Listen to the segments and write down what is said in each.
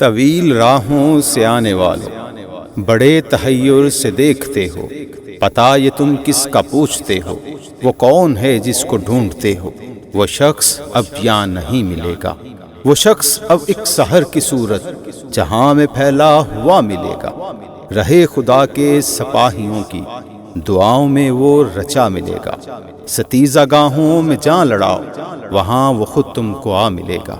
طویل راہوں سے آنے والوں، بڑے تحیر سے دیکھتے ہو، پتا یہ تم کس کا پوچھتے ہو، وہ کون ہے جس کو ڈھونڈتے ہو؟ وہ شخص اب یہاں نہیں ملے گا، وہ شخص اب ایک سحر کی صورت جہاں میں پھیلا ہوا ملے گا۔ رہے خدا کے سپاہیوں کی دعاؤں میں وہ رچا ملے گا، ستیزہ گاہوں میں جان لڑاؤ، وہاں وہ خود تم کو آ ملے گا۔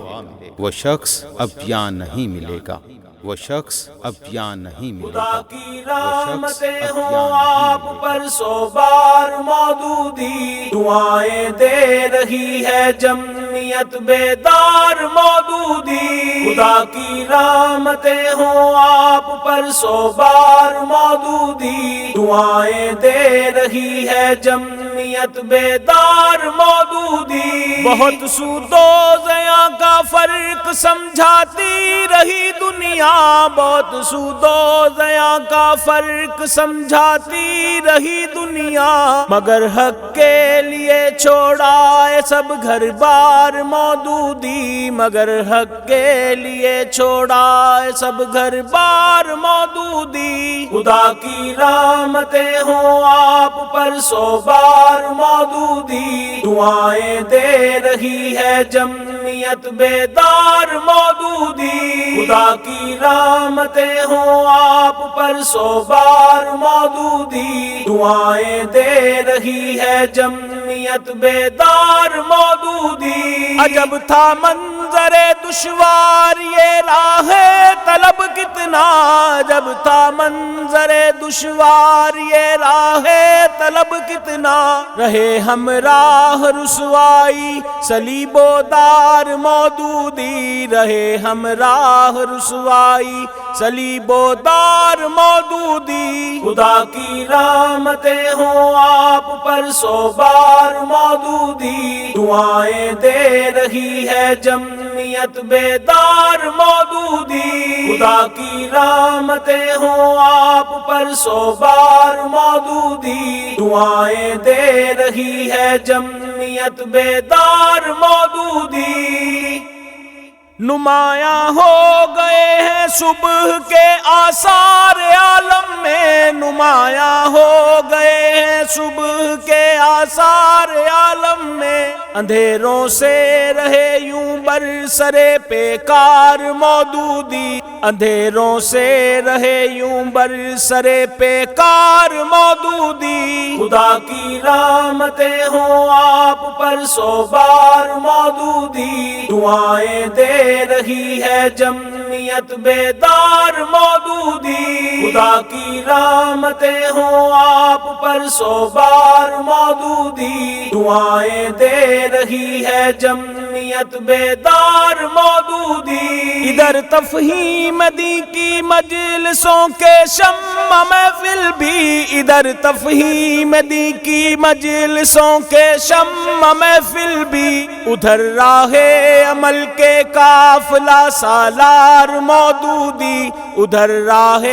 وہ شخص اب یہاں نہیں ملے گا، وہ شخص اب یہاں نہیں ملے گا۔ خدا کی رحمتیں ہوں آپ پر سو بار مودودی، دعائیں دے رہی ہے جمعیت بیدار مودودی۔ خدا کی رحمتیں ہوں آپ پر سو بار مودودی، دعائیں دے رہی ہے جمعیت بیدار مودودی۔ بہت سود و ضیاء کا فرق سمجھاتی رہی دنیا، بہت سود و ضیاء کا فرق سمجھاتی رہی دنیا، مگر حق کے لیے چھوڑا ہے سب گھر بار مودودی، مگر حق کے لیے چھوڑا ہے سب گھر بار مودودی۔ خدا کی رحمتیں ہوں آپ پر سو بار مودودی، دعائیں دے رہی ہے جمعیت بیدار مودودی۔ خدا کی رحمتیں ہوں آپ پر سو بار مودودی، دعائیں دے رہی ہے جمعیت بیدار مودودی۔ عجب تھا منظر دشوار یہ راہ طلب کتنا، عجب تھا منظر دشوار یہ راہ طلب کتنا، رہے ہمراہ رسوائی صلیب و دار مودودی، رہے ہمراہ رسوائی صلیب و دار مودودی۔ خدا کی رحمتیں ہوں آپ پر سو بار مودودی، دعائیں دے رہی ہے جمعیت بیدار مودودی۔ خدا کی رحمتیں ہوں آپ پر سو بار مودودی، دعائیں دے رہی ہے جمعیت بیدار مودودی۔ نمایاں ہو گئے ہیں صبح کے آثار عالم میں، نمایاں ہو گئے ہیں صبح کے آثار عالم میں، اندھیروں سے رہے یوں برسرے پیکار مودودی، اندھیروں سے رہے یوں برسرے پیکار مودودی۔ خدا کی رحمتیں ہوں آپ پر سو بار مودودی، دعائیں دے رہی ہے جمعیت بیدار مودودی۔ خدا کی رحمتیں ہوں آپ پر سو بار مودودی، دعائیں دے رہی ہے جمعیت بیدار مودودی۔ ادھر تفہیم دی کی مجلسوں کے شمع محفل بھی، ادھر تفہیم دی کی مجلسوں کے شمع محفل بھی، ادھر راہ عمل کے قافلہ سالار مودودی، ادھر راہ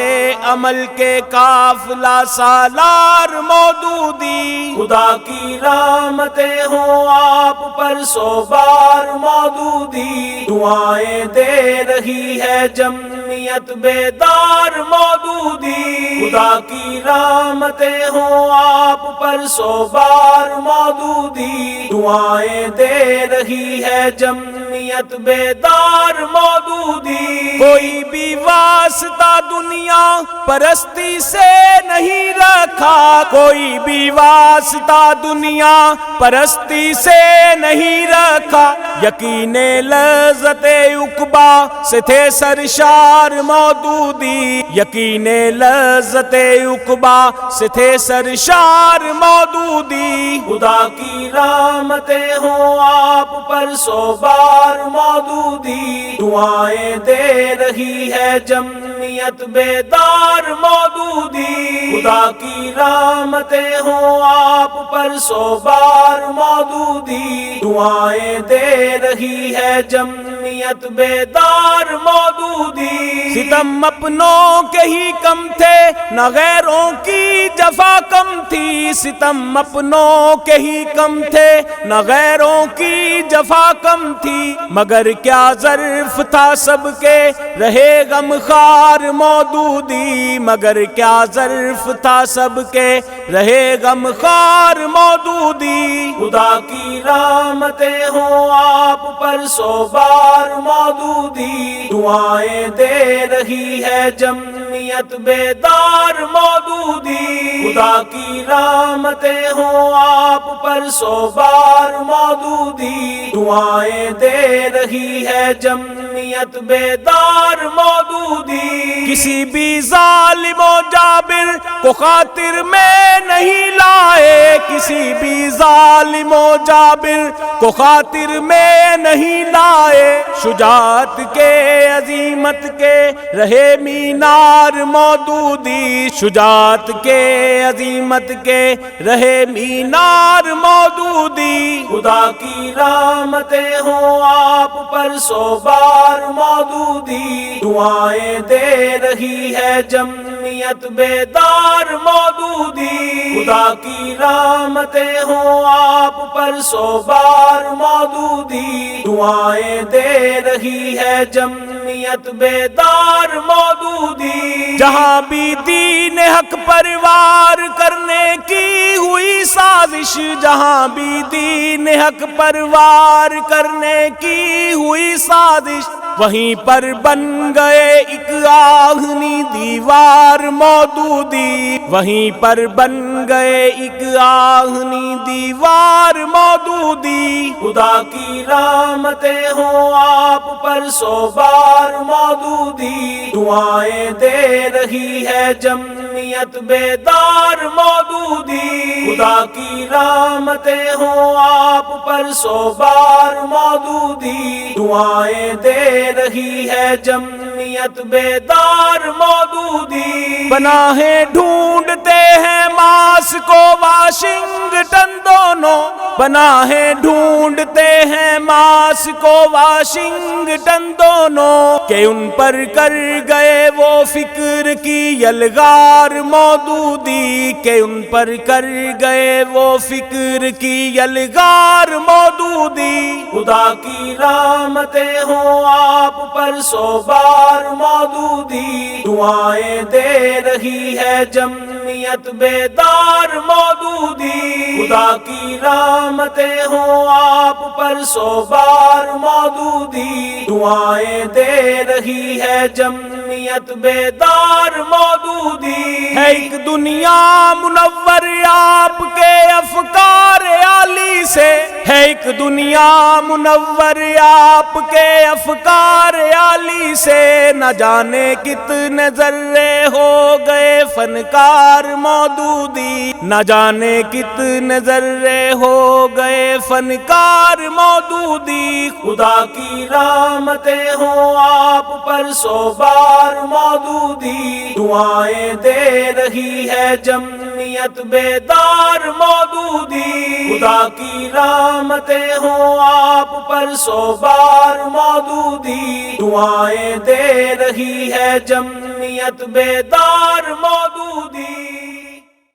عمل کے قافلہ سالار مودودی۔ خدا کی رحمتیں ہوں آپ پر سو بار مودودی، دعائیں دے رہی ہے جمعیت بیدار مودودی۔ خدا کی رحمتیں ہوں آپ پر سو بار مودودی، دعائیں دے رہی ہے جمعیت بیدار مودودی۔ کوئی بھی واسطہ دنیا پرستی سے نہیں رکھا، کوئی بھی واسطہ دنیا پرستی سے نہیں رکھا، یقین لذت عقبا سے تھے سرشار مودودی، یقین لذت عقبا سے تھے سرشار مودودی۔ خدا کی رحمتیں ہوں آپ پر سو بار مودودی، دعائیں دے رہی ہے جمعیت بیدار مودودی۔ خدا کی رحمتیں ہوں آپ پر سو بار مودودی، دعائیں دے رہی ہے جمعیت بیدار مودودی۔ ستم اپنوں کے ہی کم تھے نہ غیروں کی جفا کم تھی، ستم اپنوں کے ہی کم تھے نہ غیروں کی جفا کم تھی، مگر کیا ظرف تھا سب کے رہے غم خوار مودودی، مگر کیا ظرف تھا سب کے رہے غم خوار مودودی، خدا کی رحمتیں ہوں آپ پر 100 بار مودودی، دعائیں دے رہی ہے جمعیت بیدار مودودی، خدا کی رحمتیں ہوں آپ پر 100 بار مودودی، دعائیں دے رہی ہے جمعیت بیدار مودودی، کسی بھی ظالم و جابر کو خاطر میں نہیں لائے، کسی بھی ظالم و جابر کو خاطر میں نہیں لائے، شجاعت کے عظیمت کے رہے مینار مودودی، شجاعت کے عظیمت کے رہے مینار مودودی، خدا کی رحمتیں ہوں آپ پر 100 بار مودودی، دعائیں دے رہی ہے جمعیت بیدار مودودی، خدا کی رحمتیں ہوں آپ پر 100 بار مودودی، دعائیں دے رہی ہے جمعیت بیدار مودودی، جہاں بھی دین حق پروار کرنے کی ہوئی سازش، جہاں بھی دین حق پروار کرنے کی ہوئی سازش، وہیں پر بن گئے ایک آہنی دیوار مودودی، وہیں پر بن گئے ایک آہنی دیوار مودودی، خدا کی رحمتیں ہوں آپ پر 100 بار مودودی، دعائیں دے رہی ہے جمعیت بیدار مودودی، خدا کی رحمتیں ہوں آپ پر 100 بار مودودی، دعائیں دے رہی ہے جمعیت بیدار مودودی، پناہیں ڈھونڈتے ہیں ماسکو واشنگٹن دونوں، پناہیں ڈھونڈتے ہیں ماسکو واشنگٹن دونوں، کہ ان پر کر گئے وہ فکر کی یلغار مودودی، کہ ان پر کر گئے وہ فکر کی یلغار مودودی، خدا کی رحمتیں ہوں آپ پر 100 بار مودودی، دعائیں دے رہی ہے جمعیت بیدار مودودی، خدا کی رحمتیں ہوں آپ پر 100 بار مودودی، دعائیں دے رہی ہے جمعیت بیدار مودودی، ہے ایک دنیا منور آپ کے افکار عالی سے، ہے ایک دنیا منور آپ کے افکار عالی سے، نہ جانے کتنے ذرے ہو گئے فنکار مودودی، نہ جانے کتنے ذرے ہو گئے فنکار مودودی، خدا کی رحمتیں ہوں آپ پر 100 بار مودودی، دعائیں دے رہی ہے جمعیت بیدار مودودی، خدا کی رحمتیں ہوں آپ پر 100 بار مودودی، دعائیں دے رہی ہے جمعیت بیدار مودودی۔